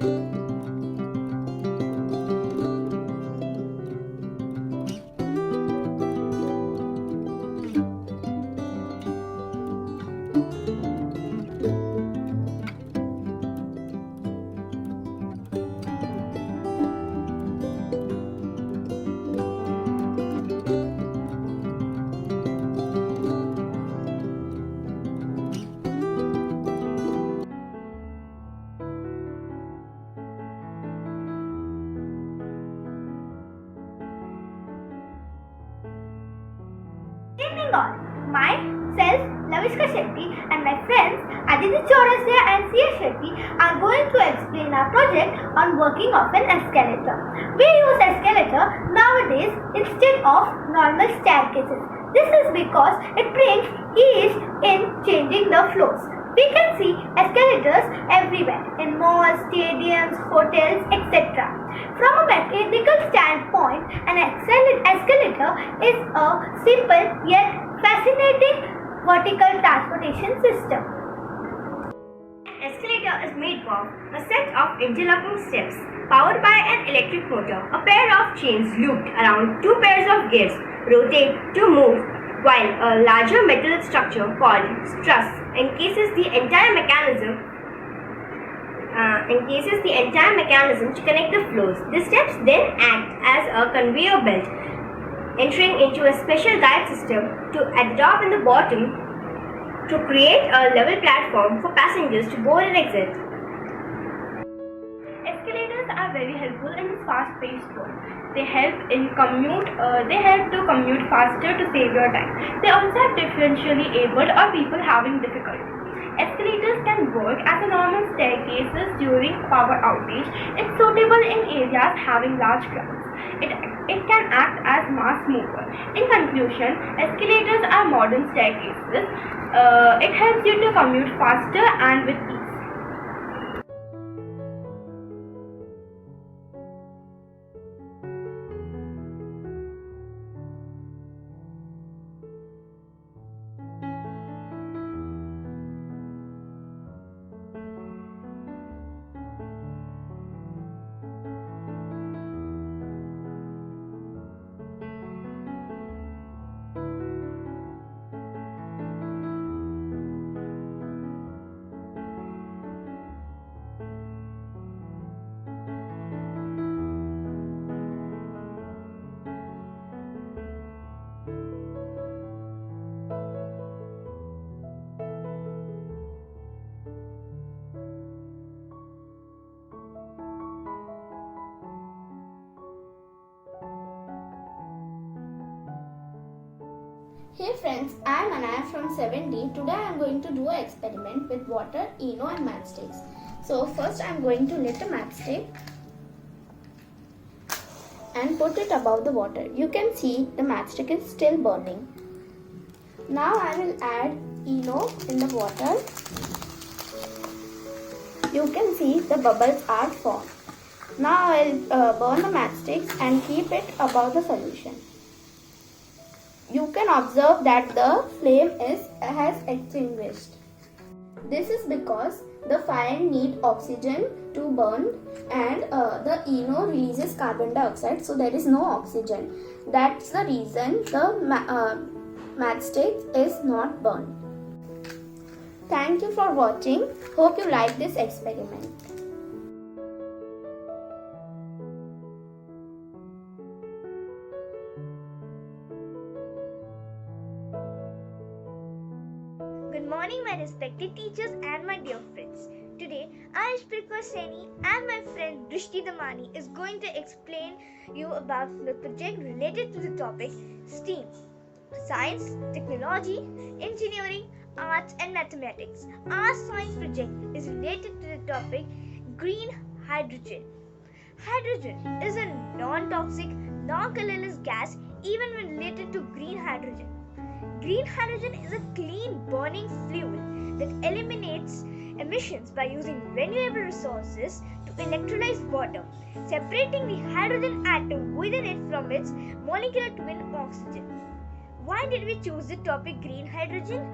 Good evening all. Myself, Lavishka Shetty, and my friends Aditi Chaurasia and Sia Shetty are going to explain our project on working of an escalator. We use escalator nowadays instead of normal staircases. This is because it brings ease in changing the floors. We can see escalators everywhere in malls, stadiums, hotels, etc. From a mechanical standpoint, an escalator is a simple yet fascinating vertical transportation system. An escalator is made of a set of interlocking steps powered by an electric motor. A pair of chains looped around two pairs of gears rotate to move, while a larger metal structure called truss encases the entire mechanism to connect the floors. The steps then act as a conveyor belt, entering into a special guide system at the top and the bottom to create a level platform for passengers to board and exit. Escalators are very helpful in this fast-paced world. They help to commute faster to save your time. They also have differentially abled or people having difficulty. Escalators can work as a normal staircases during power outage. It's suitable in areas having large crowds. It can act as mass mover. In conclusion, escalators are modern staircases. It helps you to commute faster and with ease. Hey friends, I am Anaya from 7D. Today I am going to do an experiment with water, ENO and matchsticks. So first I am going to lit a matchstick and put it above the water. You can see the matchstick is still burning. Now I will add ENO in the water. You can see the bubbles are formed. Now I will burn the matchsticks and keep it above the solution. You can observe that the flame has extinguished. This is because the fire needs oxygen to burn and the ENO releases carbon dioxide, so there is no oxygen. That's the reason the matchstick is not burned. Thank you for watching. Hope you like this experiment. Good morning, my respected teachers and my dear friends. Today, I, Shprika Seni, and my friend Drishti Damani is going to explain you about the project related to the topic STEAM: Science, Technology, Engineering, Arts and Mathematics. Our science project is related to the topic green hydrogen. Hydrogen is a non-toxic, non-colorless gas even when related to green hydrogen. Green hydrogen is a clean burning fuel that eliminates emissions by using renewable resources to electrolyze water, separating the hydrogen atom within it from its molecular twin oxygen. Why did we choose the topic green hydrogen?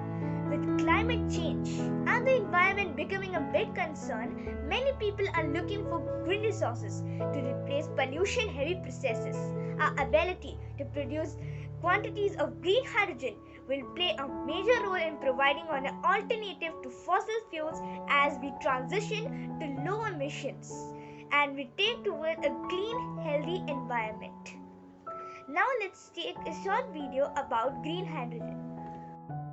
With climate change and the environment becoming a big concern, many people are looking for green resources to replace pollution heavy processes. Our ability to produce quantities of green hydrogen will play a major role in providing an alternative to fossil fuels as we transition to low emissions and we take toward a clean, healthy environment. Now let's take a short video about green hydrogen.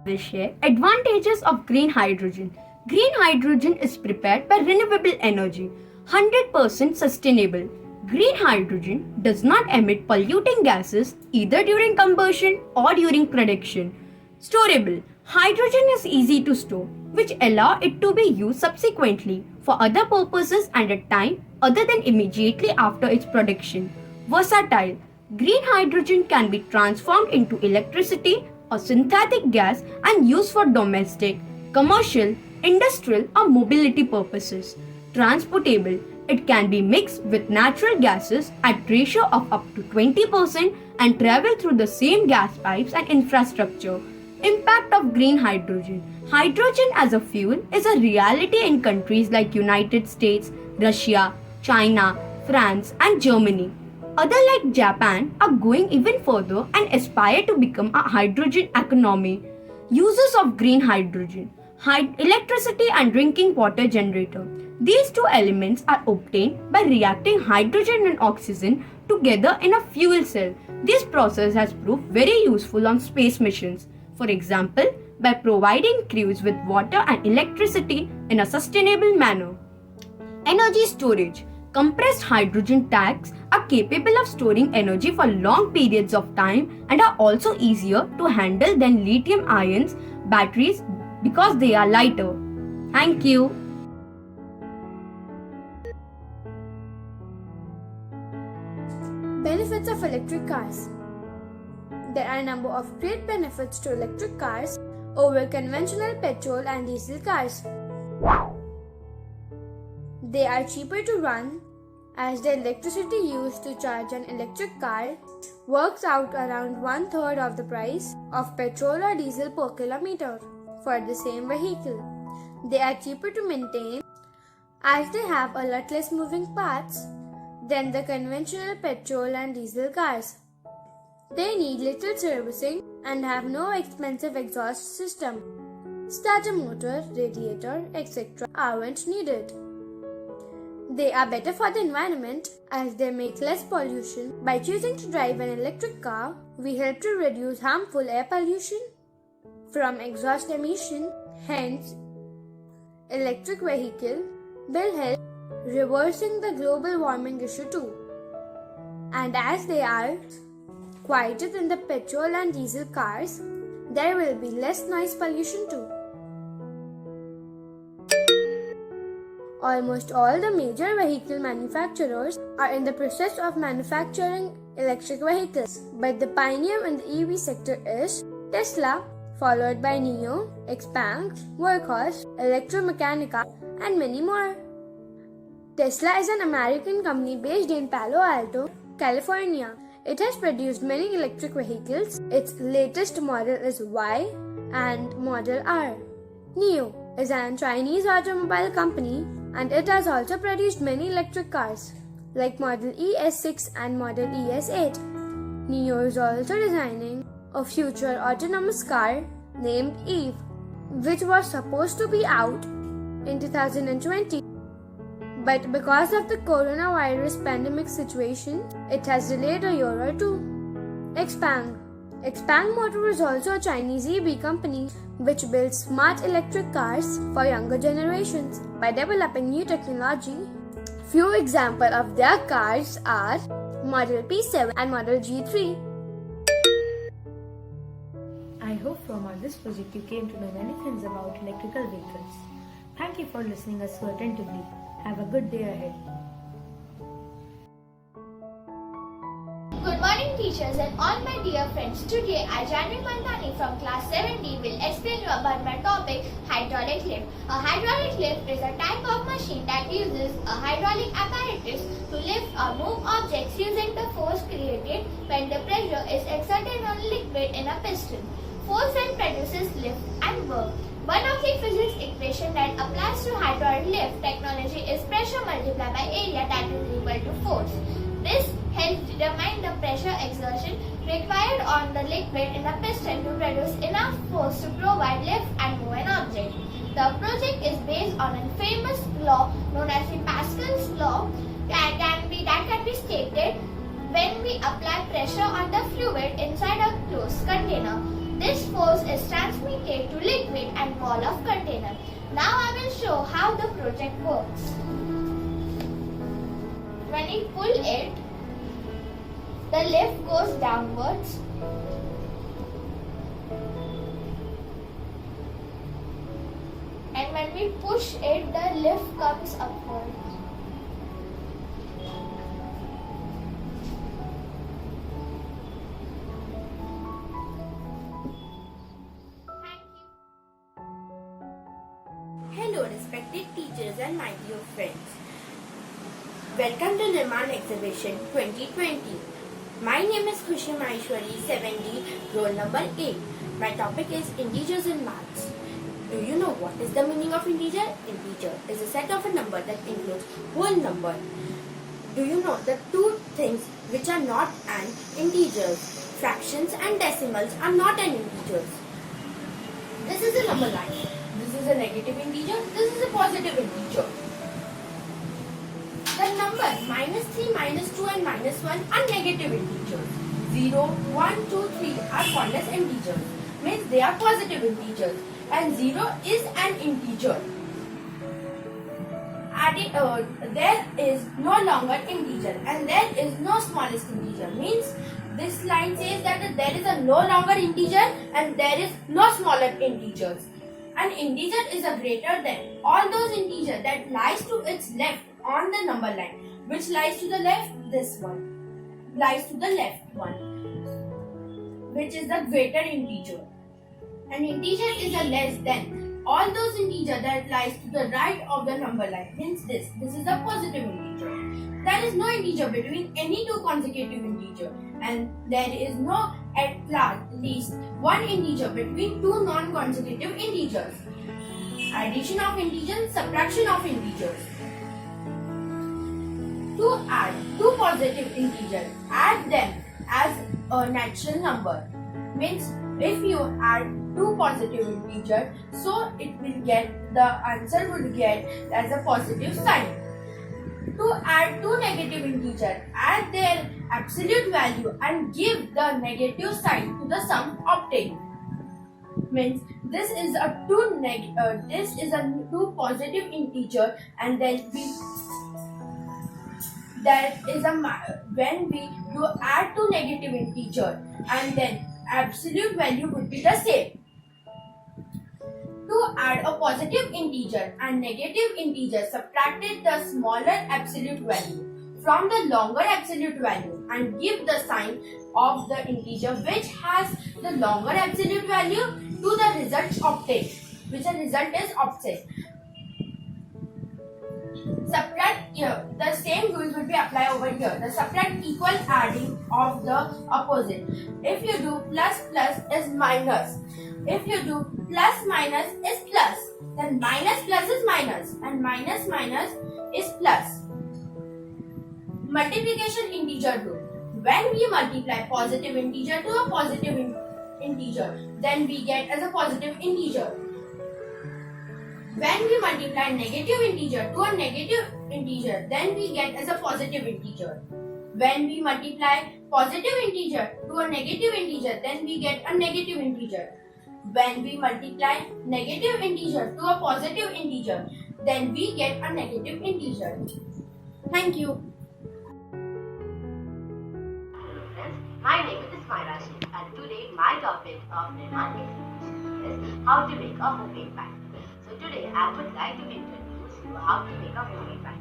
Will share advantages of green hydrogen. Green hydrogen is prepared by renewable energy, 100% sustainable. Green hydrogen does not emit polluting gases either during combustion or during production. Storable. Hydrogen is easy to store, which allow it to be used subsequently for other purposes and at time other than immediately after its production. Versatile. Green hydrogen can be transformed into electricity or synthetic gas and used for domestic, commercial, industrial or mobility purposes. Transportable. It can be mixed with natural gases at ratio of up to 20% and travel through the same gas pipes and infrastructure. Impact of green hydrogen. Hydrogen as a fuel is a reality in countries like United States, Russia, China, France and Germany. Others like Japan are going even further and aspire to become a hydrogen economy. Uses of green hydrogen. Electricity and drinking water generator. These two elements are obtained by reacting hydrogen and oxygen together in a fuel cell. This process has proved very useful on space missions. For example, by providing crews with water and electricity in a sustainable manner. Energy storage. Compressed hydrogen tanks are capable of storing energy for long periods of time and are also easier to handle than lithium-ion batteries because they are lighter. Thank you. Benefits of electric cars. There are a number of great benefits to electric cars over conventional petrol and diesel cars. They are cheaper to run as the electricity used to charge an electric car works out around 1/3 of the price of petrol or diesel per kilometer for the same vehicle. They are cheaper to maintain as they have a lot less moving parts than the conventional petrol and diesel cars. They need little servicing and have no expensive exhaust system. Starter motor, radiator, etc. aren't needed. They are better for the environment as they make less pollution. By choosing to drive an electric car, we help to reduce harmful air pollution from exhaust emission. Hence, electric vehicle will help reversing the global warming issue too. And as they are quieter than the petrol and diesel cars, there will be less noise pollution too. Almost all the major vehicle manufacturers are in the process of manufacturing electric vehicles, but the pioneer in the EV sector is Tesla, followed by NIO, Xpeng, Workhorse, Electromechanica, and many more. Tesla is an American company based in Palo Alto, California. It has produced many electric vehicles. Its latest model is Y and Model R. NIO is a Chinese automobile company and it has also produced many electric cars like Model ES6 and Model ES8. NIO is also designing a future autonomous car named Eve, which was supposed to be out in 2020. But because of the coronavirus pandemic situation, it has delayed a year or two. Xpeng Motor is also a Chinese EV company which builds smart electric cars for younger generations by developing new technology. Few examples of their cars are Model P7 and Model G3. I hope from this project you came to know many things about electrical vehicles. Thank you for listening us so attentively. Have a good day ahead. Good morning teachers and all my dear friends. Today I, Janvi Mandani from class 7D will explain you about my topic hydraulic lift. A hydraulic lift is a type of machine that uses a hydraulic apparatus to lift or move objects using the force created when the pressure is exerted on liquid in a piston. force then produces lift and work. One of the physics equation that applies to hydraulic lift technology is pressure multiplied by area, that is equal to force. This helps determine the pressure exertion required on the liquid in a piston to produce enough force to provide lift and move an object. The project is based on a famous law known as the Pascal's law that can be stated when we apply pressure on the fluid inside a closed container. This force is transmitted to liquid and wall of container. Now I will show how the project works. When we pull it, the lift goes downwards. And when we push it, the lift comes upwards. Hello, respected teachers and my dear friends. Welcome to Nirman Exhibition 2020. My name is Khushi Maheshwari, 7D, roll number 8. My topic is integers in maths. Do you know what is the meaning of integer? Integer is a set of a number that includes whole number. Do you know the two things which are not an integers? Fractions and decimals are not an integers. This is a number line. This is a negative integer. This is a positive integer. The number -3, -2 and -1 are negative integers. 0, 1, 2, 3 are called as integers. Means they are positive integers. And 0 is an integer. There is no longer integer and there is no smallest integer. Means this line says that there is a no longer integer and there is no smaller integers. An integer is a greater than all those integers that lies to its left on the number line. Which lies to the left? This one. Lies to the left one. Which is the greater integer. An integer is a less than all those integers that lies to the right of the number line. Hence this. This is a positive integer. There is no integer between any two consecutive integers. And there is no at least one integer between two non-consecutive integers. Addition of integers, subtraction of integers. To add two positive integers, add them as a natural number. Means if you add two positive integers, so it will get, the answer would get as a positive sign. To add two negative integers, add their absolute value and give the negative sign to the sum obtained. Means this is a two positive integer and then when we do add two negative integer and then absolute value would be the same. To add a positive integer and negative integer, subtracted the smaller absolute value from the longer absolute value and give the sign of the integer which has the longer absolute value to the result obtained, which the result is offset. Subtract here, the same rules will be applied over here. The subtract equal adding of the opposite. If you do plus plus is minus. If you do plus minus is plus. Then minus plus is minus and minus minus is plus. Multiplication integer rule. When we multiply positive integer to a positive integer, then we get as a positive integer. When we multiply negative integer to a negative integer, then we get as a positive integer. When we multiply positive integer to a negative integer, then we get a negative integer. When we multiply negative integer to a positive integer, then we get a negative integer. Thank you. Hello friends, my name is Ismaila Sheikh and today my topic of Nirman exhibition is how to make a homemade pack. So today I would like to introduce you how to make a homemade pack.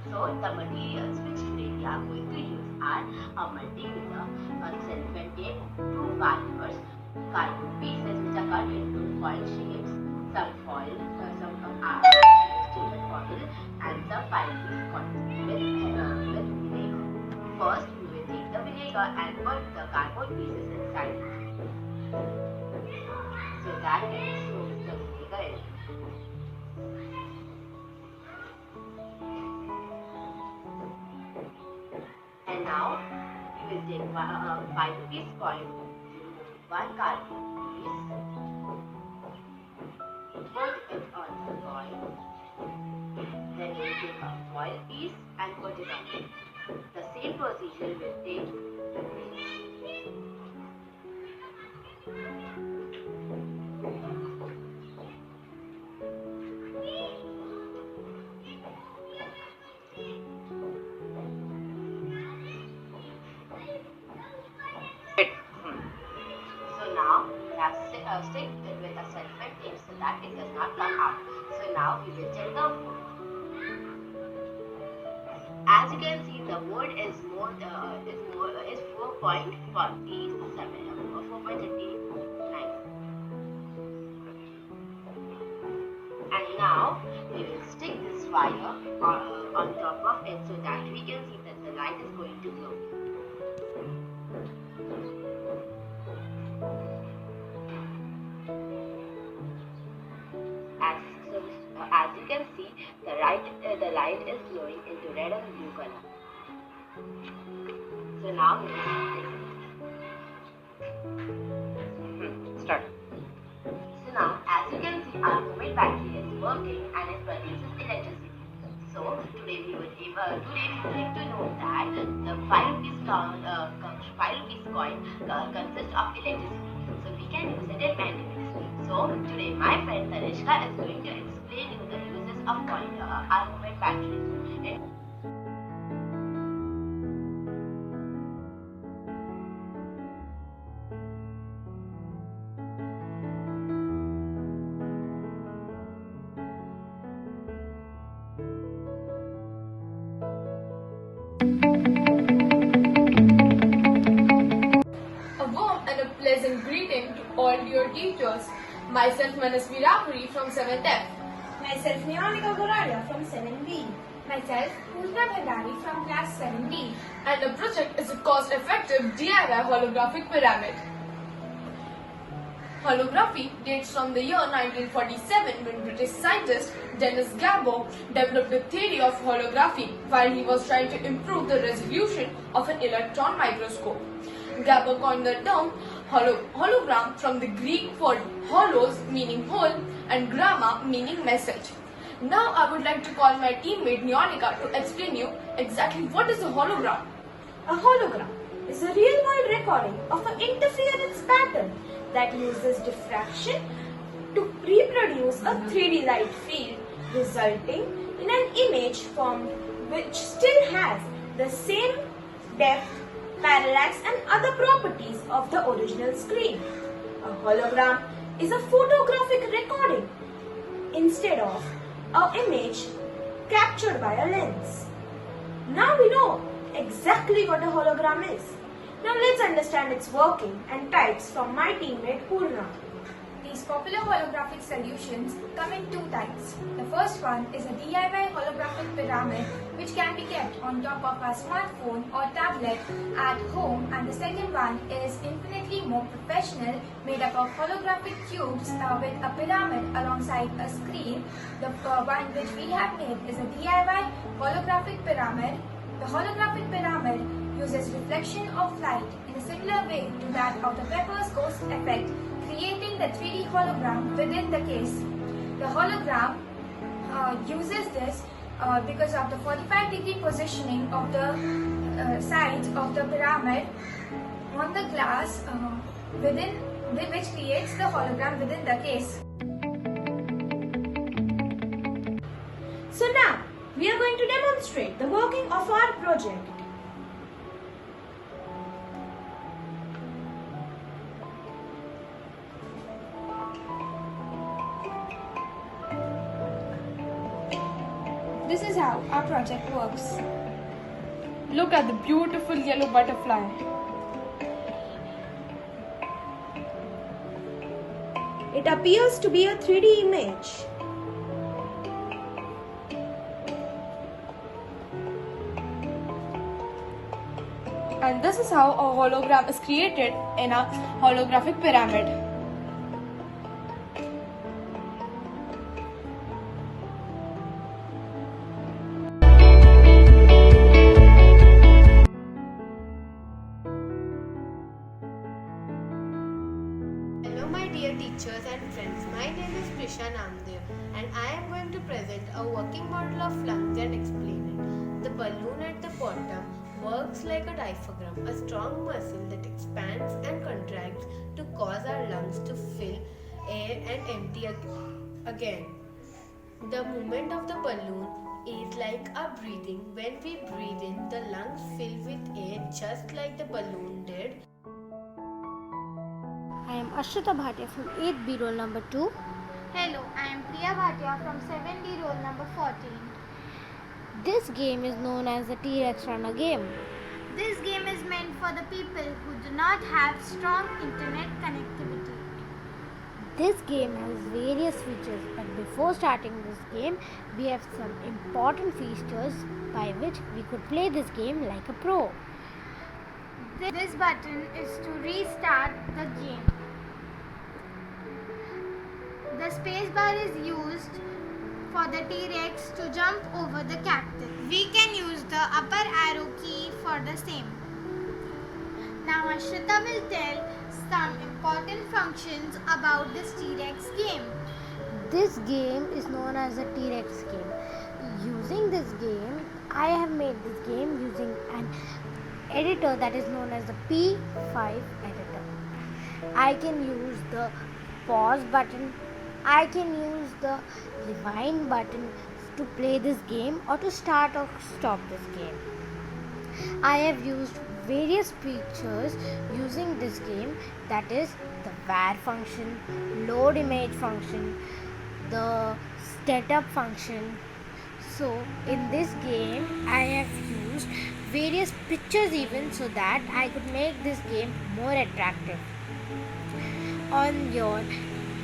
So the materials which today we are going to use are a multimeter, a cellophane tape, two wires, cardboard pieces which are cut into foil shapes, some foil, some steel bottle and some 5-piece cotton with vinegar. First we will take the vinegar and put the cardboard pieces inside. battery. So Mr. Modi, go ahead. And now we will take 5 rupees coin, one card piece, put it on the coin, then we will take a foil piece and put it on it. The same procedure will take So now we have stick it with a cellophane tape so that it does not come out. So now we will check the wood. As you can see, the wood is 4.47, 4.39. And now we will stick this wire on top of it so that we can see that the light is going to glow. As you can see, the light is glowing into red and blue color. So now we will start. So now, as you can see, our homemade battery is working and it produces electricity. So today we would like to know that the 5 rupees coin consists of electricity. So we can use it in many ways. So today my friend Tanishka is going to explain you the uses of our homemade batteries. A warm and a pleasant greeting to all dear teachers. Myself Manasvi Rahuri from 7th F. Myself Neonika Goradia from 7B. Myself, Pooja Bhandari from class 7D. And the project is a cost-effective DIY holographic pyramid. Holography dates from the year 1947 when British scientist Dennis Gabor developed the theory of holography while he was trying to improve the resolution of an electron microscope. Gabor coined the term hologram from the Greek word holos meaning hole and gramma meaning message. Now I would like to call my teammate Neonika to explain you exactly what is a hologram. A hologram is a real-world recording of an interference pattern that uses diffraction to reproduce a 3D light field, resulting in an image form which still has the same depth, parallax and other properties of the original screen. A hologram is a photographic recording instead of an image captured by a lens. Now we know exactly what a hologram is. Now let's understand its working and types from my teammate Purna. These popular holographic solutions come in 2 types. The first one is a DIY holographic pyramid which can be kept on top of a smartphone or tablet at home, and the second one is infinitely more professional, made up of holographic cubes with a pyramid alongside a screen. The one which we have made is a DIY holographic pyramid. The holographic pyramid uses reflection of light in a similar way to that of the Pepper's Ghost effect, creating the 3D hologram within the case. The hologram uses this because of the 45-degree positioning of the sides of the pyramid on the glass which creates the hologram within the case. So now we are going to demonstrate the working of our project. This is how our project works. Look at the beautiful yellow butterfly. It appears to be a 3D image. And this is how a hologram is created in a holographic pyramid. Hello my dear teachers and friends, my name is Prisha Namdev and I am going to present a working model of lungs and explain it. The balloon at the bottom works like a diaphragm, a strong muscle that expands and contracts to cause our lungs to fill air and empty again. The movement of the balloon is like a breathing. When we breathe in, the lungs fill with air just like the balloon did. I am Ashrita Bhatia from 8th B roll number 2. Hello, I am Priya Bhatia from 7D roll number 14. This game is known as the T-Rex Runner game. This game is meant for the people who do not have strong internet connectivity. This game has various features, but before starting this game, we have some important features by which we could play this game like a pro. This button is to restart the game. The space bar is used for the T-Rex to jump over the cactus. We can use the upper arrow key for the same. Now Ashrita will tell some important functions about this T-Rex game. This game is known as the T-Rex game. Using this game, I have made this game using an editor that is known as the P5 editor. I can use the pause button, I can use the rewind button to play this game or to start or stop this game. I have used various features using this game, that is the var function, load image function, the setup function. So in this game I have used various pictures even so that I could make this game more attractive. On your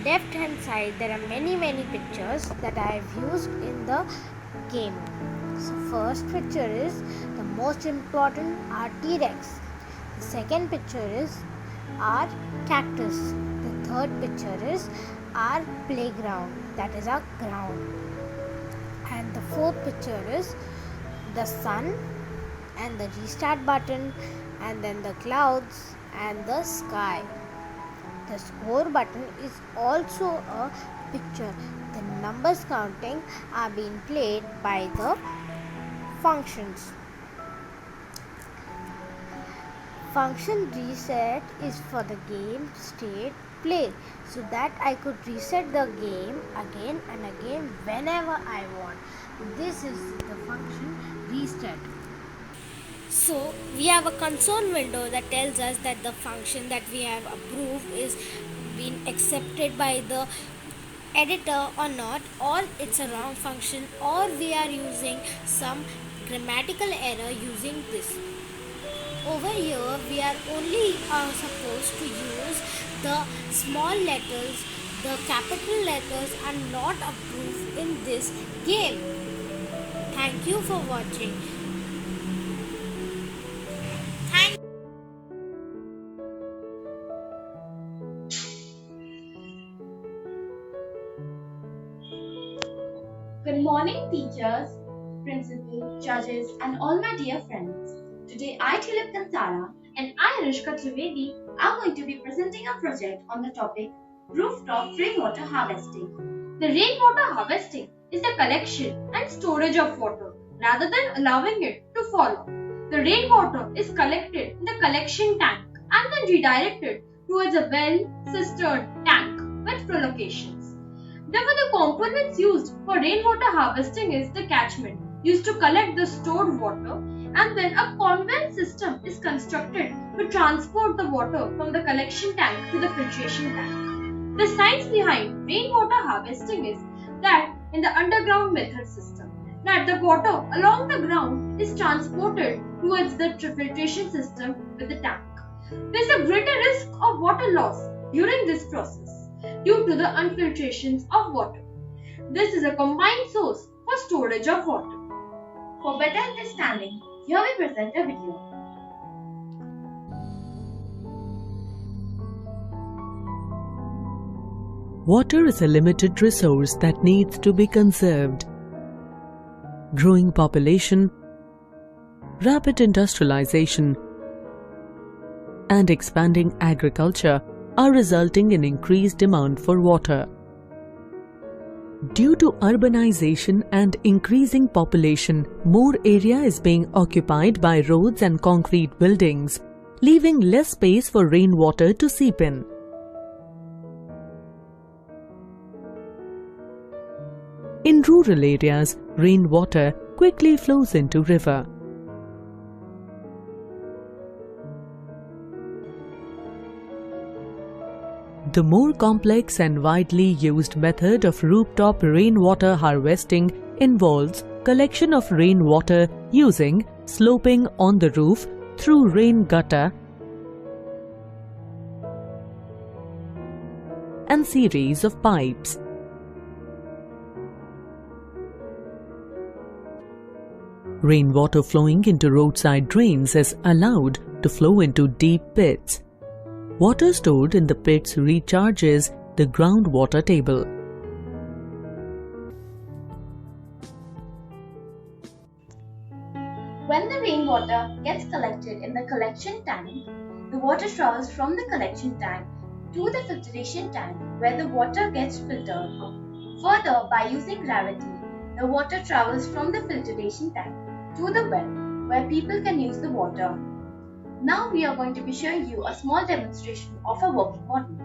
left hand side there are many pictures that I have used in the game. So first picture is the most important, our T-Rex. The second picture is our cactus. The third picture is our playground, that is our ground. And the fourth picture is the sun and the restart button, and then the clouds and the sky. The score button is also a picture. The numbers counting are being played by the functions. Function reset is for the game state play, so that I could reset the game again and again whenever I want. This is the function reset. So we have a console window that tells us that the function that we have approved is being accepted by the editor or not, or it's a wrong function, or we are using some grammatical error using this. Over here we are only supposed to use the small letters. The capital letters are not approved in this game. Thank you for watching. Good morning, teachers, principal, judges, and all my dear friends. Today, I, Tilip Kansara, and I, Rishka Trivedi, are going to be presenting a project on the topic Rooftop Rainwater Harvesting. The rainwater harvesting is the collection and storage of water rather than allowing it to fall off. The rainwater is collected in the collection tank and then redirected towards a well, cistern, tank with prolongations. Therefore, the components used for rainwater harvesting is the catchment used to collect the stored water, and then a conveyance system is constructed to transport the water from the collection tank to the filtration tank. The science behind rainwater harvesting is that in the underground method system, that the water along the ground is transported towards the filtration system with the tank. There is a greater risk of water loss during this process due to the unfiltrations of water. This is a combined source for storage of water. For better understanding, here we present a video. Water is a limited resource that needs to be conserved. Growing population, rapid industrialization, and expanding agriculture are resulting in increased demand for water. Due to urbanization and increasing population, more area is being occupied by roads and concrete buildings, leaving less space for rainwater to seep in. In rural areas, rainwater quickly flows into river. The more complex and widely used method of rooftop rainwater harvesting involves collection of rainwater using sloping on the roof through rain gutter and series of pipes. Rainwater flowing into roadside drains is allowed to flow into deep pits. Water stored in the pits recharges the groundwater table. When the rainwater gets collected in the collection tank, the water travels from the collection tank to the filtration tank where the water gets filtered. Further, by using gravity, the water travels from the filtration tank to the well where people can use the water. Now we are going to be showing you a small demonstration of a working model.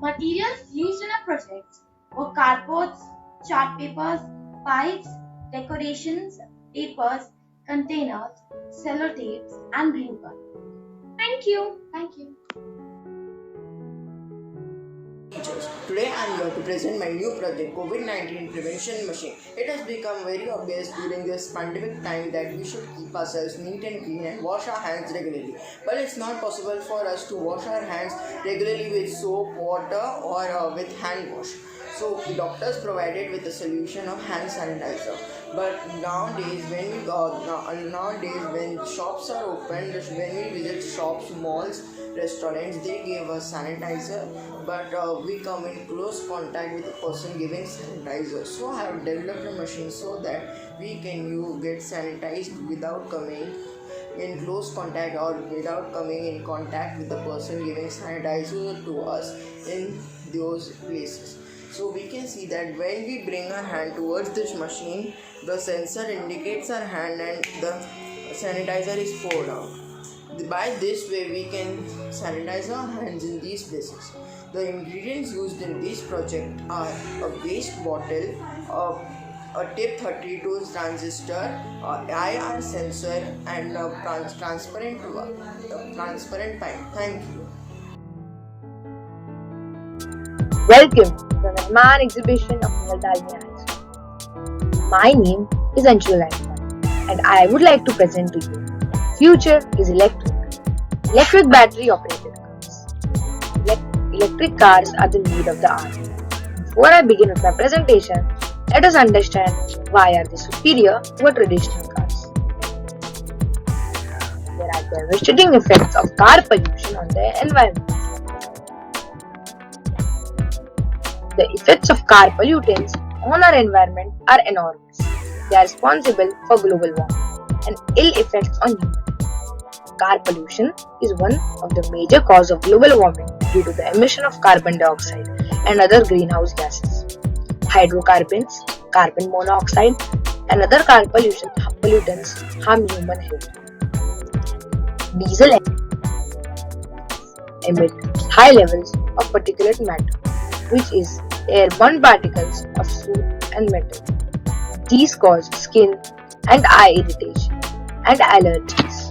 Materials used in a project were cardboards, chart papers, pipes, decorations, papers, containers, sellotapes, and glue gun. Thank you. Thank you. Teachers. Today I am going to present my new project, COVID-19 Prevention Machine. It has become very obvious during this pandemic time that we should keep ourselves neat and clean and wash our hands regularly. But it's not possible for us to wash our hands regularly with soap, water or with hand wash. So the doctors provided with the solution of hand sanitizer. But nowadays when shops are open, when we visit shops, malls, restaurants, they give us sanitizer, but we come in close contact with the person giving sanitizer. So I have developed a machine so that we can get sanitized without coming in close contact or without coming in contact with the person giving sanitizer to us in those places. So we can see that when we bring our hand towards this machine, the sensor indicates our hand and the sanitizer is poured out. By this way we can sanitize our hands in these places. The ingredients used in this project are a waste bottle, a tip 32 transistor, IR sensor and a transparent pipe. Thank you. Welcome to the Mehman exhibition of Niltalmi High School. My name is Anshul Naikman and I would like to present to you Future is Electric battery operated cars. Electric cars are the need of the hour. Before I begin with my presentation, let us understand why are they superior over traditional cars. There are devastating effects of car pollution on the environment. The effects of car pollutants on our environment are enormous. They are responsible for global warming and ill effects on humans. Car pollution is one of the major causes of global warming due to the emission of carbon dioxide and other greenhouse gases. Hydrocarbons, carbon monoxide, and other car pollutants harm human health. Diesel emit high levels of particulate matter, which is airborne particles of soot and metal. These cause skin and eye irritation and allergies.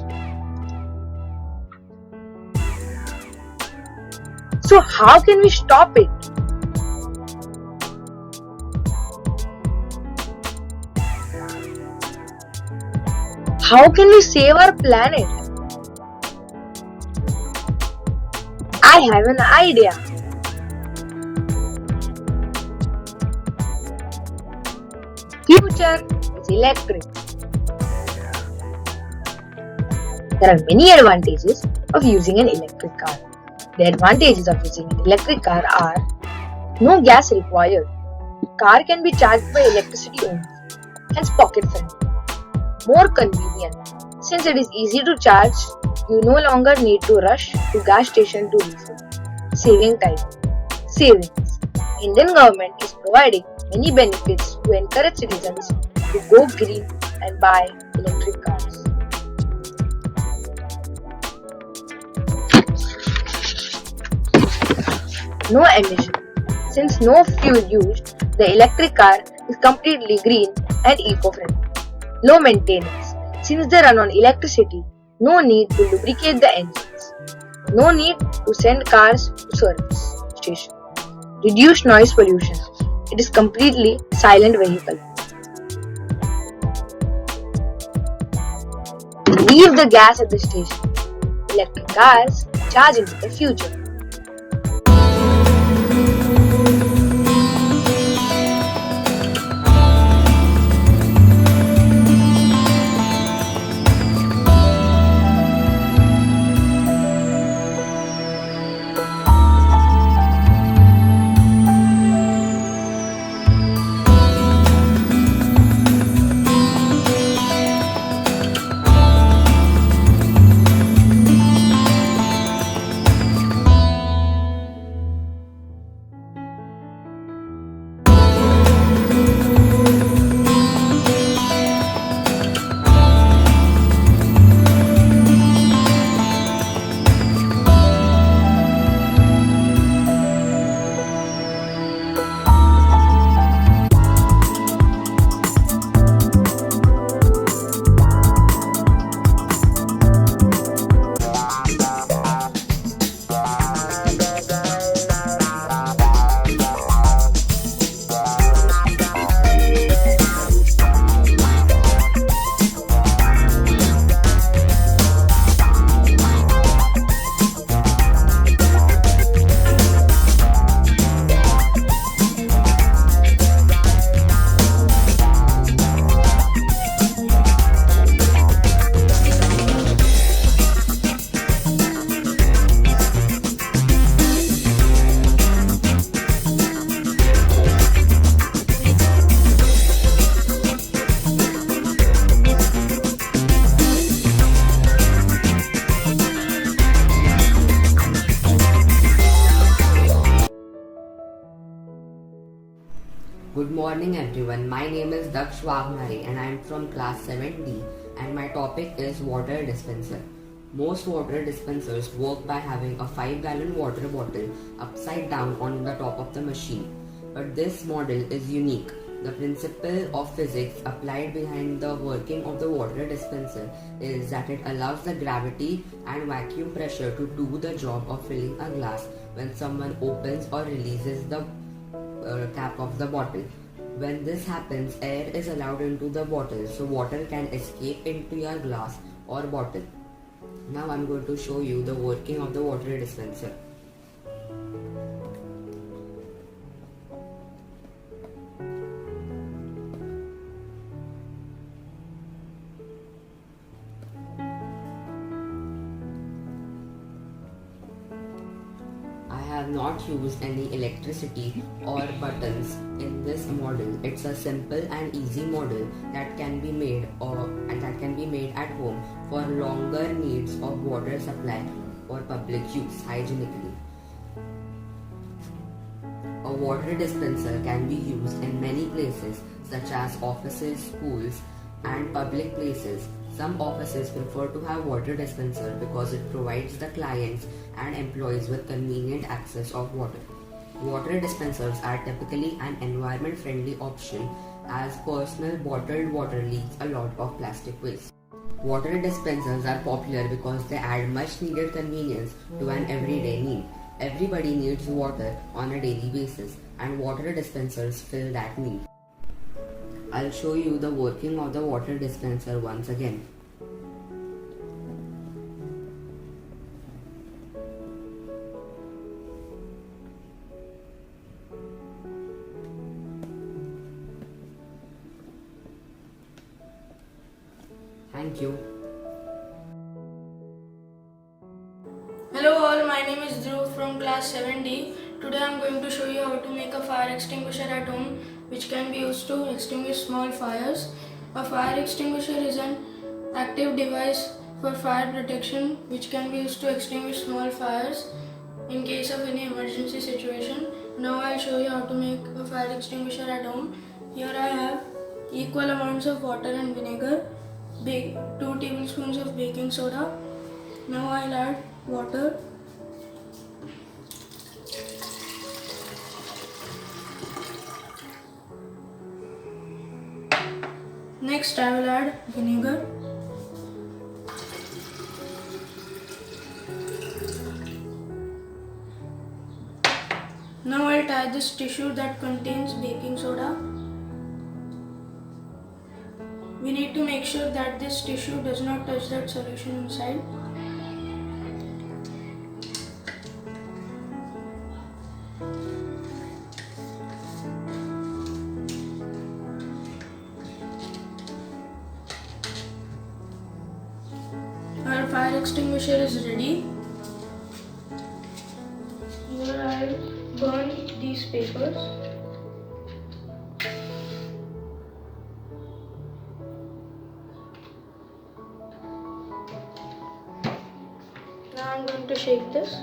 So how can we stop it? How can we save our planet? I have an idea. Future future is electric. There are many advantages of using an electric car. The advantages of using an electric car are: no gas required. Car can be charged by electricity only, hence pocket friendly. More convenient. Since it is easy to charge, you no longer need to rush to gas station to refill. Saving time. Savings. Indian government is providing many benefits to encourage citizens to go green and buy electric cars. No emission. Since no fuel used, the electric car is completely green and eco-friendly. Low maintenance. Since they run on electricity, no need to lubricate the engines. No need to send cars to service station. Reduced noise pollution. It is completely silent vehicle. Leave the gas at the station. Electric cars charge into the future. Good morning everyone, my name is Daksh Wagmare and I am from class 7D and my topic is water dispenser. Most water dispensers work by having a 5-gallon water bottle upside down on the top of the machine. But this model is unique. The principle of physics applied behind the working of the water dispenser is that it allows the gravity and vacuum pressure to do the job of filling a glass when someone opens or releases the cap of the bottle. When this happens, air is allowed into the bottle so water can escape into your glass or bottle. Now I'm going to show you the working of the water dispenser. I have not used any electricity or buttons in this model. It's a simple and easy model that can be made at home for longer needs of water supply for public use hygienically. A water dispenser can be used in many places such as offices, schools and public places. Some offices prefer to have water dispenser because it provides the clients and employees with convenient access of water. Water dispensers are typically an environment-friendly option as personal bottled water leaves a lot of plastic waste. Water dispensers are popular because they add much needed convenience to an everyday need. Everybody needs water on a daily basis and water dispensers fill that need. I'll show you the working of the water dispenser once again. Thank you. Hello all, my name is Dhruv from class 7D. Today I am going to show you how to make a fire extinguisher at home which can be used to extinguish small fires. A fire extinguisher is an active device for fire protection which can be used to extinguish small fires in case of any emergency situation. Now I will show you how to make a fire extinguisher at home. Here I have equal amounts of water and vinegar, 2 tablespoons of baking soda. Now I will add water. Next I will add vinegar. Now I will tie this tissue that contains baking soda. We need to make sure that this tissue does not touch that solution inside. Our fire extinguisher is ready. Here I will burn these papers. Now I am going to shake this.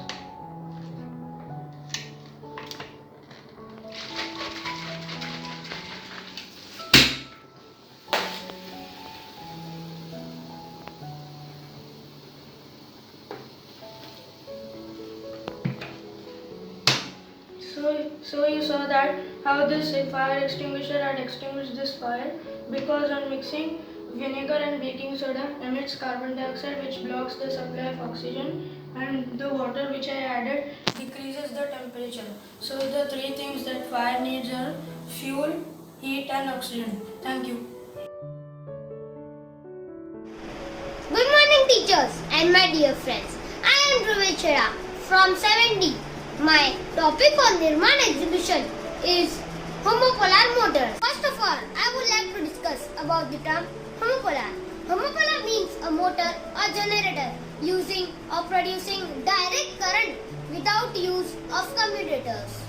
So you saw that how this fire extinguisher had extinguished this fire, because on mixing vinegar and baking soda emits carbon dioxide which blocks the supply of oxygen, and the water which I added decreases the temperature. So the 3 things that fire needs are fuel, heat and oxygen. Thank you. Good morning teachers and my dear friends. I am Dhruv from 7D. My topic on Nirman exhibition is homopolar motors. First of all, I would like to discuss about the term homopolar. Homopolar means a motor or generator using or producing direct current without use of commutators.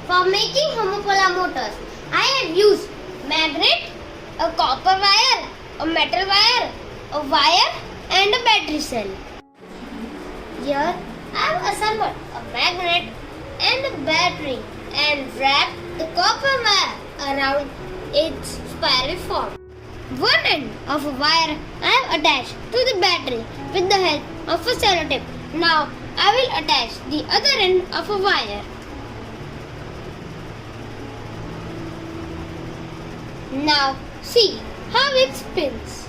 For making homopolar motors, I have used magnet, a copper wire, a metal wire, a wire and a battery cell. Here I have assembled a magnet and a battery and wrapped the copper wire around its spiral form. One end of a wire I have attached to the battery with the help of a sellotape. Now I will attach the other end of a wire. Now see how it spins.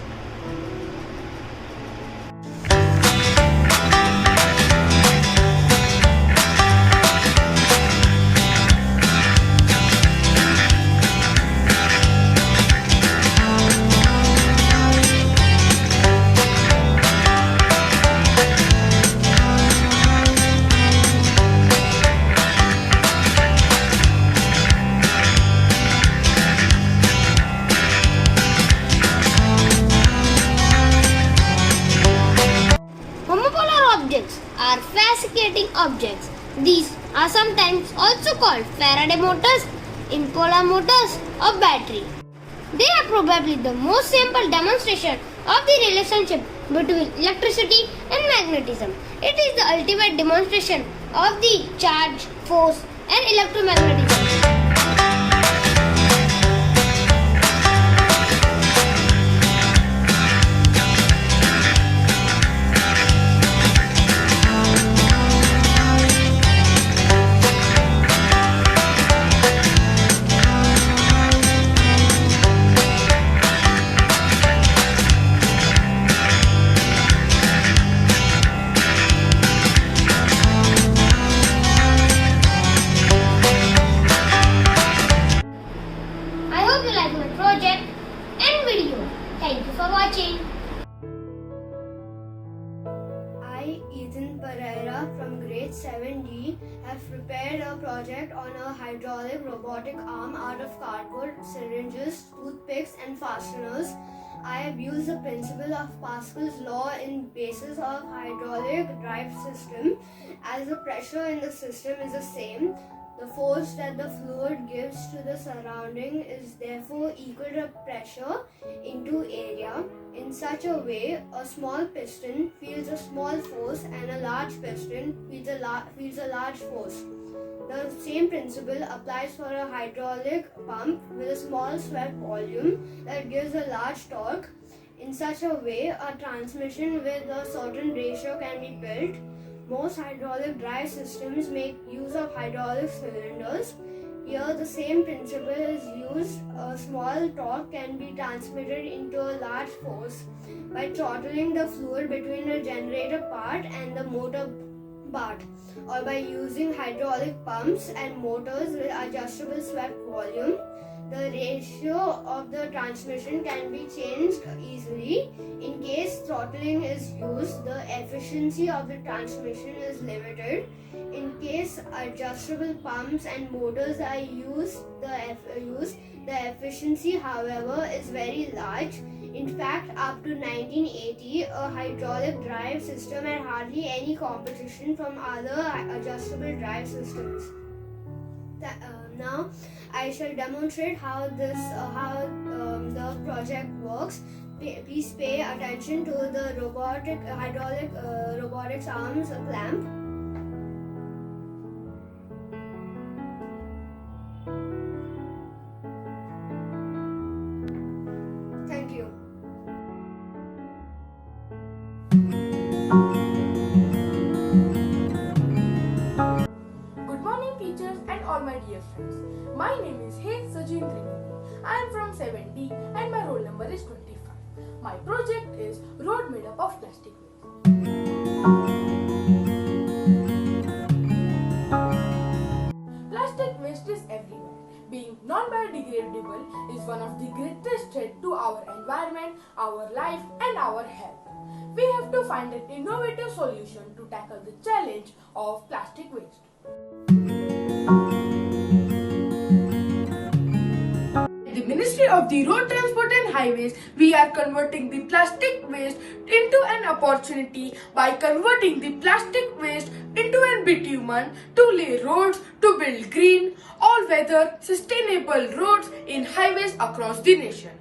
Are fascinating objects. These are sometimes also called Faraday motors, impolar motors or battery. They are probably the most simple demonstration of the relationship between electricity and magnetism. It is the ultimate demonstration of the charge, force and electromagnetism. From grade 7D have prepared a project on a hydraulic robotic arm out of cardboard, syringes, toothpicks and fasteners. I have used the principle of Pascal's law in basis of hydraulic drive system. As the pressure in the system is the same, the force that the fluid gives to the surrounding is therefore equal to pressure into area. In such a way, a small piston feels a small force and a large piston feels a large force. The same principle applies for a hydraulic pump with a small swept volume that gives a large torque. In such a way, a transmission with a certain ratio can be built. Most hydraulic drive systems make use of hydraulic cylinders. Here, the same principle is used. A small torque can be transmitted into a large force by throttling the fluid between the generator part and the motor part, or by using hydraulic pumps and motors with adjustable swept volume. The ratio of the transmission can be changed easily. In case throttling is used, the efficiency of the transmission is limited. In case adjustable pumps and motors are used, the efficiency, however, is very large. In fact, up to 1980, a hydraulic drive system had hardly any competition from other adjustable drive systems. Now, I shall demonstrate how the project works. Please pay attention to the robotics arms clamp. Thank you. Good morning, teachers and all my dear friends. My name is Hayes Sajin Trivedi. I am from 7D and my roll number is 25. My project is road made up of plastic waste. Plastic waste is everywhere. Being non-biodegradable is one of the greatest threats to our environment, our life and our health. We have to find an innovative solution to tackle the challenge of plastic waste. The Ministry of the Road Transport and Highways, we are converting the plastic waste into an opportunity by converting the plastic waste into an bitumen to lay roads, to build green, all-weather, sustainable roads in highways across the nation.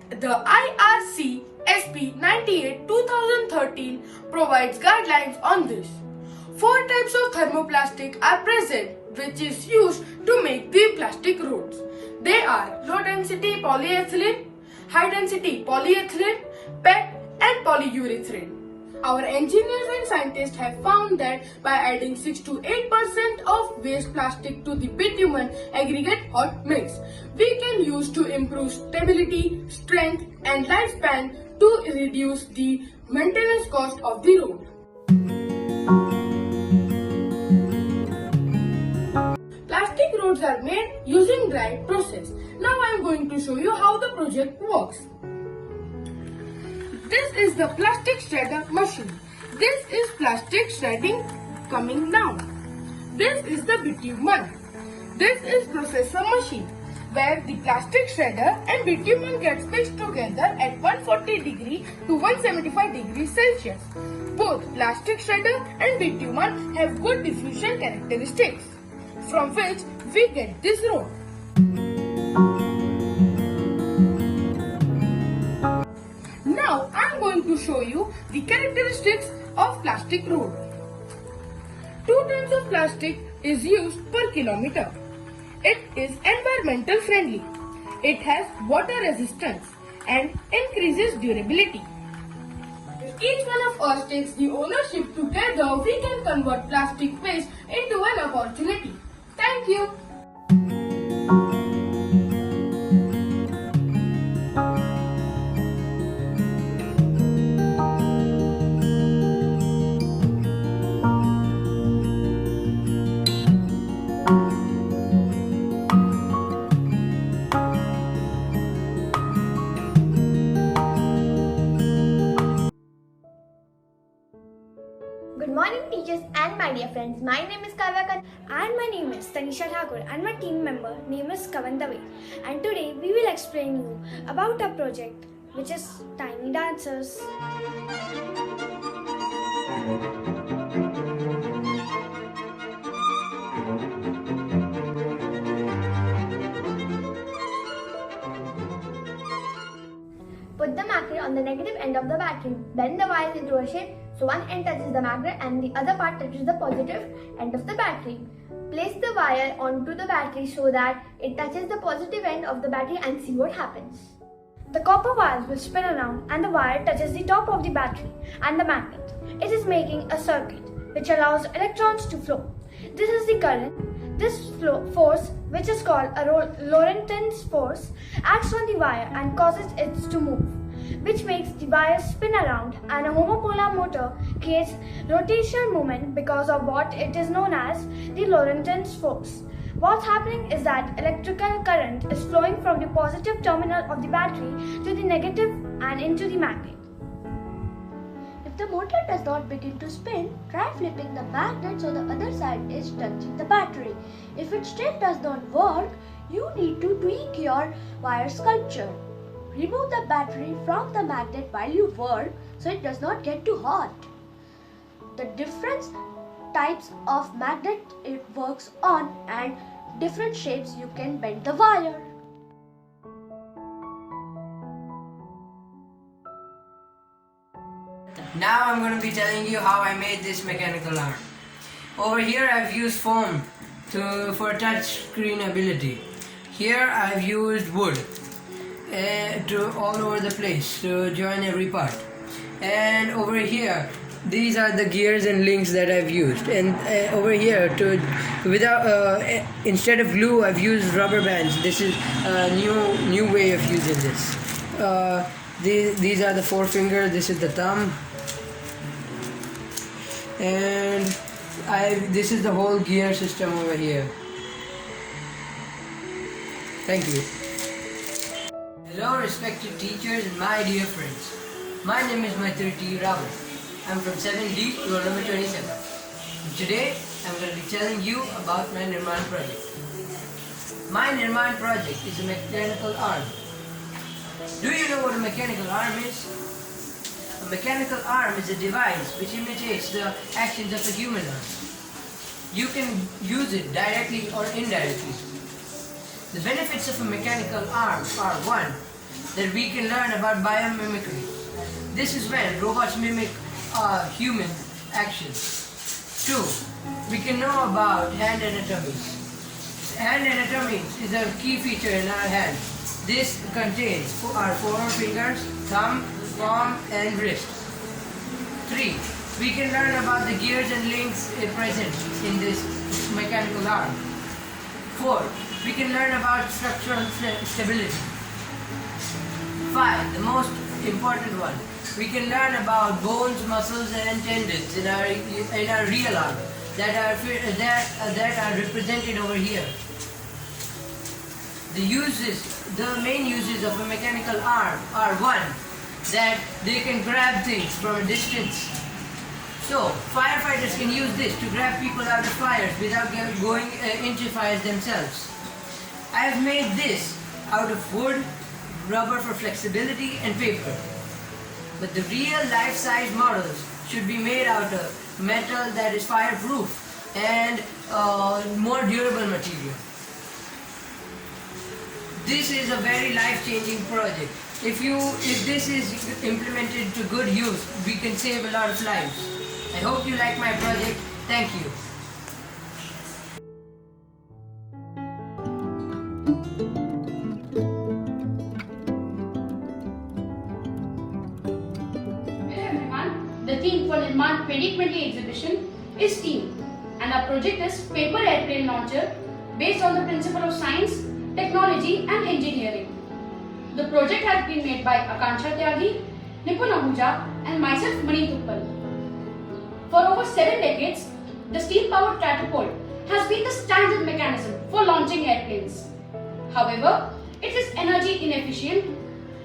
The IRC SP 98/2013 provides guidelines on this. 4 types of thermoplastic are present, which is used to make the plastic roads. They are low-density polyethylene, high-density polyethylene, PET and polyurethane. Our engineers and scientists have found that by adding 6 to 8% of waste plastic to the bitumen aggregate hot mix, we can use to improve stability, strength and lifespan to reduce the maintenance cost of the road. Plastic roads are made using dry process. Now I am going to show you how the project works. This is the plastic shredder machine. This is plastic shredding coming down. This is the bitumen. This is processor machine, where the plastic shredder and bitumen gets mixed together at 140 degree to 175 degrees Celsius. Both plastic shredder and bitumen have good diffusion characteristics, from which we get this road. Now I am going to show you the characteristics of plastic road. 2 tons of plastic is used per kilometer. It is environmental friendly. It has water resistance and increases durability. If each one of us takes the ownership together, we can convert plastic waste into an opportunity. Thank you. Good morning, teachers and my dear friends. My name is Kavya Khan and my name is Tanisha Thakur and my team member name is Kavan Dave. And today we will explain you about our project which is tiny dancers. Put the magnet on the negative end of the battery. Bend the wires into a shape so one end touches the magnet and the other part touches the positive end of the battery. Place the wire onto the battery so that it touches the positive end of the battery and see what happens. The copper wires will spin around and the wire touches the top of the battery and the magnet. It is making a circuit which allows electrons to flow. This is the current. This force, which is called a Lorentz force, acts on the wire and causes it to move, which makes the wire spin around, and a homopolar motor creates rotational moment because of what it is known as the Lorentz force. What's happening is that electrical current is flowing from the positive terminal of the battery to the negative and into the magnet. If the motor does not begin to spin, try flipping the magnet so the other side is touching the battery. If it still does not work, you need to tweak your wire sculpture. Remove the battery from the magnet while you work so it does not get too hot. The different types of magnet it works on and different shapes you can bend the wire. Now I'm going to be telling you how I made this mechanical arm. Over here I've used foam for touch screen ability. Here I've used wood all over the place to join every part. And over here these are the gears and links that I've used. And over here instead of glue I've used rubber bands. This is a new way of using this. These are the forefinger, this is the thumb. And this is the whole gear system over here. Thank you. Hello respected teachers and my dear friends. My name is Maithuri Raman. I'm from 7D, roll number 27. Today I'm going to be telling you about my Nirman project. My Nirman project is a mechanical arm. Do you know what a mechanical arm is? A mechanical arm is a device which imitates the actions of a human arm. You can use it directly or indirectly. The benefits of a mechanical arm are: 1. That we can learn about biomimicry. This is when robots mimic human actions. 2. We can know about hand anatomies. Hand anatomy is a key feature in our hand. This contains our forefingers, thumb, palm and wrist. 3. We can learn about the gears and links present in this mechanical arm. 4. We can learn about structural stability. 5. The most important one. We can learn about bones, muscles and tendons in our real arm that are represented over here. The main uses of a mechanical arm are: 1. That they can grab things from a distance. So, firefighters can use this to grab people out of fires without going into fires themselves. I have made this out of wood, rubber for flexibility and paper. But the real life-size models should be made out of metal that is fireproof and more durable material. This is a very life-changing project. If this is implemented to good use, we can save a lot of lives. I hope you like my project. Thank you. Hello everyone. The theme for Nirman 2020 exhibition is TEAM, and our project is paper airplane launcher based on the principle of science, technology and engineering. The project has been made by Akanksha Tyagi, Nipun Ahuja and myself Mani Tuppal. For over 7 decades, the steam-powered catapult has been the standard mechanism for launching airplanes. However, it is energy inefficient,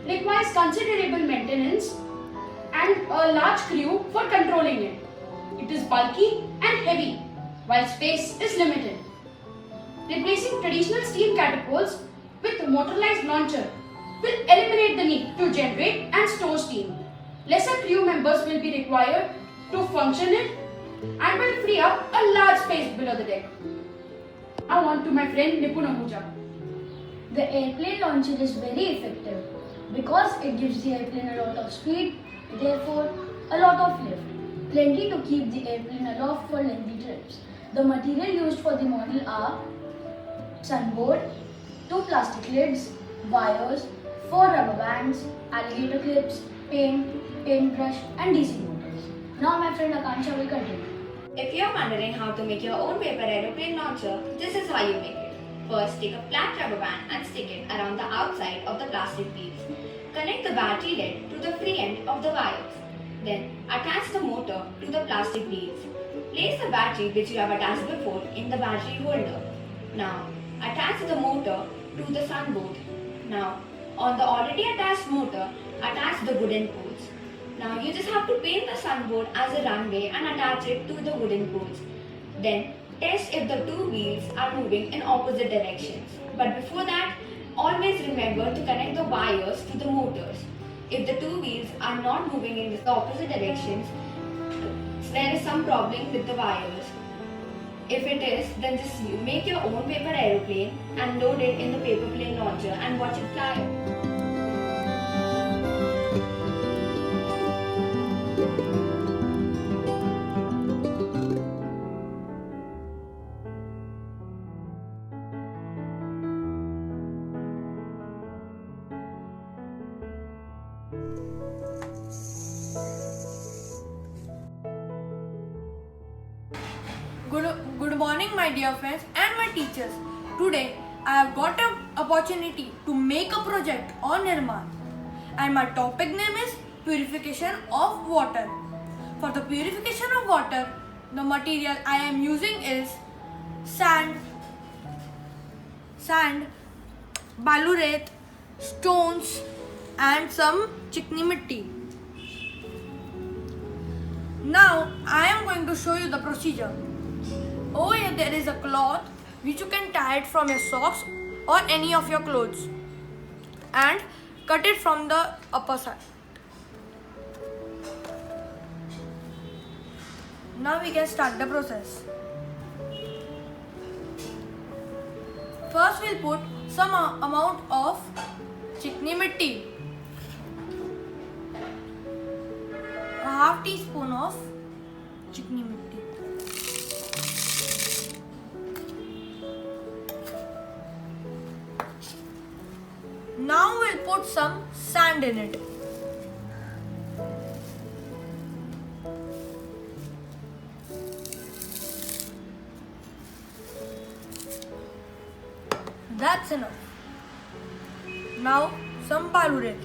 requires considerable maintenance and a large crew for controlling it. It is bulky and heavy, while space is limited. Replacing traditional steam catapults with motorized launcher will eliminate the need to generate and store steam. Lesser crew members will be required to function it and will free up a large space below the deck. Now on to my friend Nipun Ahuja. The airplane launcher is very effective because it gives the airplane a lot of speed, therefore a lot of lift. Plenty to keep the airplane aloft for lengthy trips. The material used for the model are sunboard, 2 plastic lids, wires, 4 rubber bands, alligator clips, paintbrush and DC motors. Now my friend Akansha will continue. If you are wondering how to make your own paper aeroplane launcher, this is how you make it. First, take a flat rubber band and stick it around the outside of the plastic piece. Connect the battery lid to the free end of the wires. Then, attach the motor to the plastic beads. Place the battery which you have attached before in the battery holder. Now, attach the motor to the sunboard. Now, on the already attached motor, attach the wooden poles. Now, you just have to paint the sunboard as a runway and attach it to the wooden poles. Then, test if the 2 wheels are moving in opposite directions. But before that, always remember to connect the wires to the motors. If the 2 wheels are not moving in the opposite directions, there is some problem with the wires. If it is, then just make your own paper aeroplane and load it in the paper plane launcher and watch it fly. Good morning, my dear friends and my teachers. Today I have got an opportunity to make a project on Nirman, and my topic name is purification of water. For the purification of water, the material I am using is sand, balurate, stones and some chikni mitti. Now I am going to show you the procedure. Over here there is a cloth which you can tie it from your socks or any of your clothes and cut it from the upper side. Now we can start the process. First we'll put some amount of chikni mitti, a half teaspoon of chikni mitti. Now we'll put some sand in it. That's enough. Now some balurate.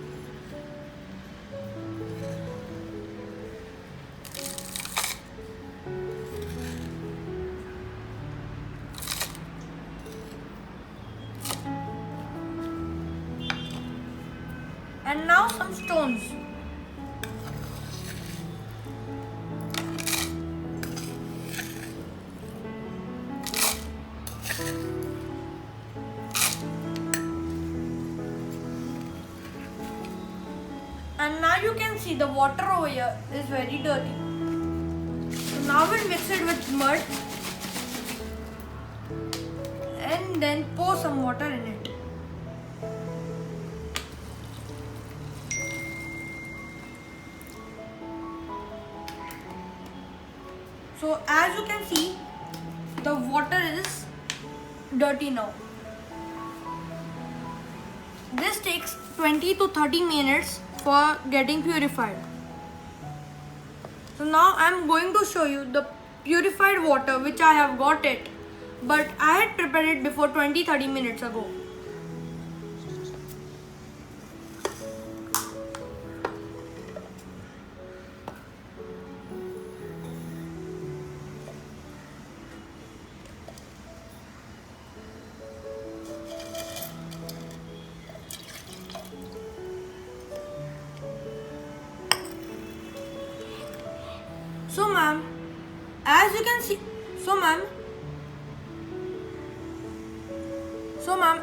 And now some stones. And now you can see the water over here is very dirty. So now we'll mix it with mud and then pour some water in it. So as you can see, the water is dirty now. This takes 20 to 30 minutes for getting purified. So now I am going to show you the purified water which I have got it, but I had prepared it before 20-30 minutes ago. So ma'am, as you can see,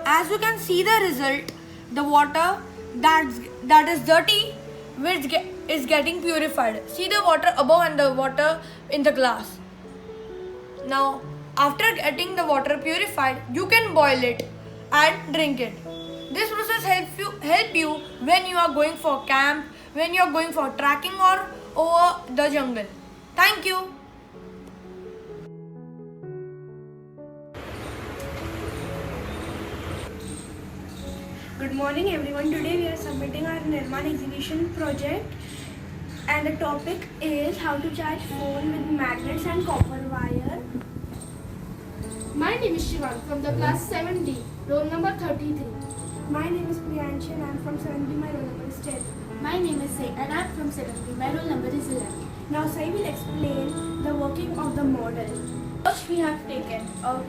as you can see the result, the water that is dirty, which is getting purified. See the water above and the water in the glass. Now, after getting the water purified, you can boil it and drink it. This process help you when you are going for camp, when you are going for trekking or over the jungle. Thank you. Good morning everyone. Today we are submitting our Nirman exhibition project and the topic is how to charge phone with magnets and copper wire. My name is Shivan from the class 7D, roll number 33. My name is Priyanshi and I am from 7D. My roll number is 10. My name is Sai and I am from 7D. My roll number is 11. Now Sai will explain the working of the model. First we have taken a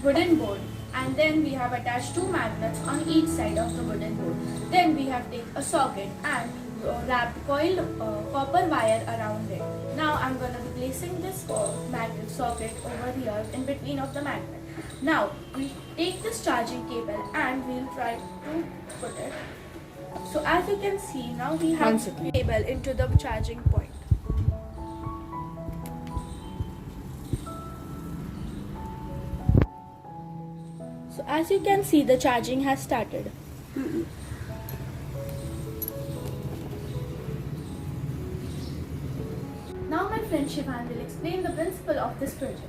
wooden board and then we have attached two magnets on each side of the wooden board. Then we have taken a socket and wrapped coiled copper wire around it. Now I'm going to be placing this magnet socket over here in between of the magnet. Now we take this charging cable and we'll try to put it. So as you can see, now we have the cable into the charging point. So as you can see, the charging has started. Now my friend Shivan will explain the principle of this project.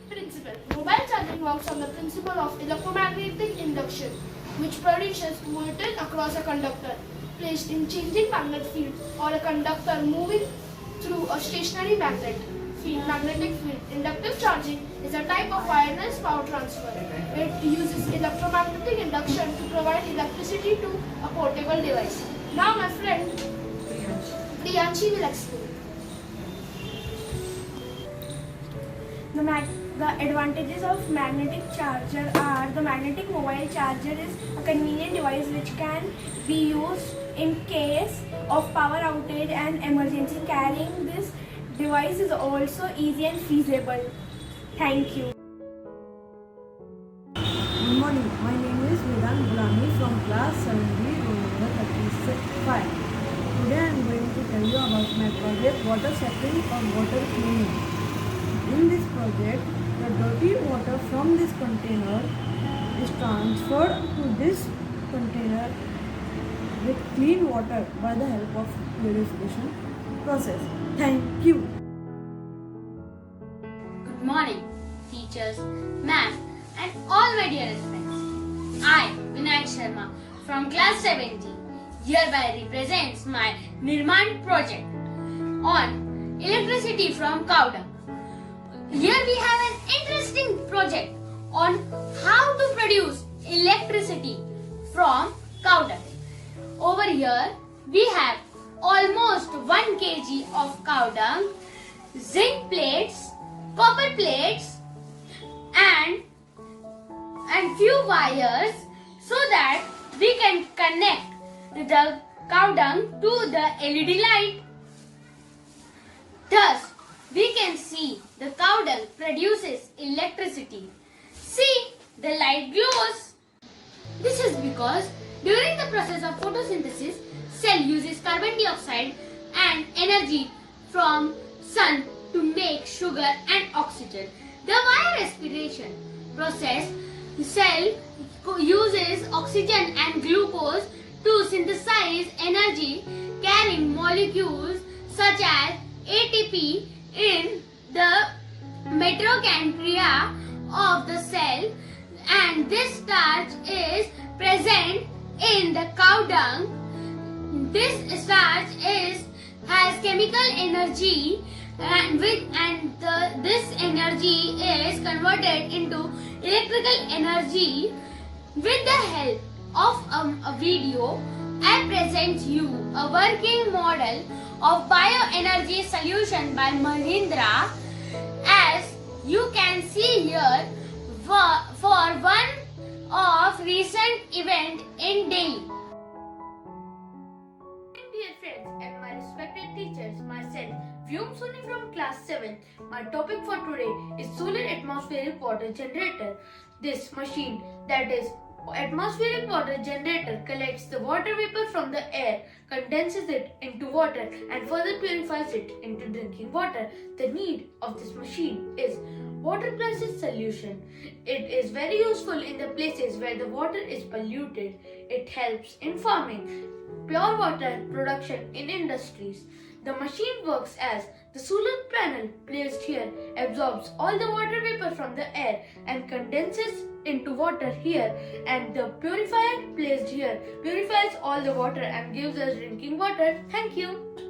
Principle. Mobile charging works on the principle of electromagnetic induction, which produces voltage across a conductor placed in changing magnet field or a conductor moving through a stationary magnetic field. Inductive charging is a type of wireless power transfer. It uses electromagnetic induction to provide electricity to a portable device. Now my friend Priyanshi will explain. The advantages of magnetic charger are the magnetic mobile charger is a convenient device which can be used in case of power outage and emergency. Carrying this device is also easy and feasible. Thank you. Good morning. My name is Vedant Gulami from class 7B, roll number 35. Today I am going to tell you about my project water cycling or water cleaning. In this project, the dirty water from this container is transferred to this container with clean water by the help of purification process. Thank you. Good morning, teachers, ma'am, and all my dearest friends. I, Vinayak Sharma, from class 70, hereby represents my Nirman project on electricity from cow dung. Here we have an interesting project on how to produce electricity from cow dung. Over here we have almost 1 kg of cow dung, zinc plates, copper plates and few wires so that we can connect the cow dung to the LED light. Thus, we can see the cow dung produces electricity. See, the light glows. This is because during the process of photosynthesis, cell uses carbon dioxide and energy from sun to make sugar and oxygen. The wire respiration process, cell uses oxygen and glucose to synthesize energy carrying molecules such as ATP in the mitochondria of the cell, and this starch is present in the cow dung. This starch has chemical energy this energy is converted into electrical energy. With the help of a video, I present you a working model of bioenergy solution by Mahindra. As you can see here, for one of recent event in Delhi. Dear friends and my respected teachers, myself Vyom Soni from class 7. My topic for today is solar atmospheric water generator. This machine that is atmospheric water generator collects the water vapor from the air, condenses it into water, and further purifies it into drinking water. The need of this machine is water crisis solution. It is very useful in the places where the water is polluted. It helps in farming, pure water production in industries. The machine works as the solar panel placed here absorbs all the water vapor from the air and condenses into water here, and the purifier placed here purifies all the water and gives us drinking water. Thank you.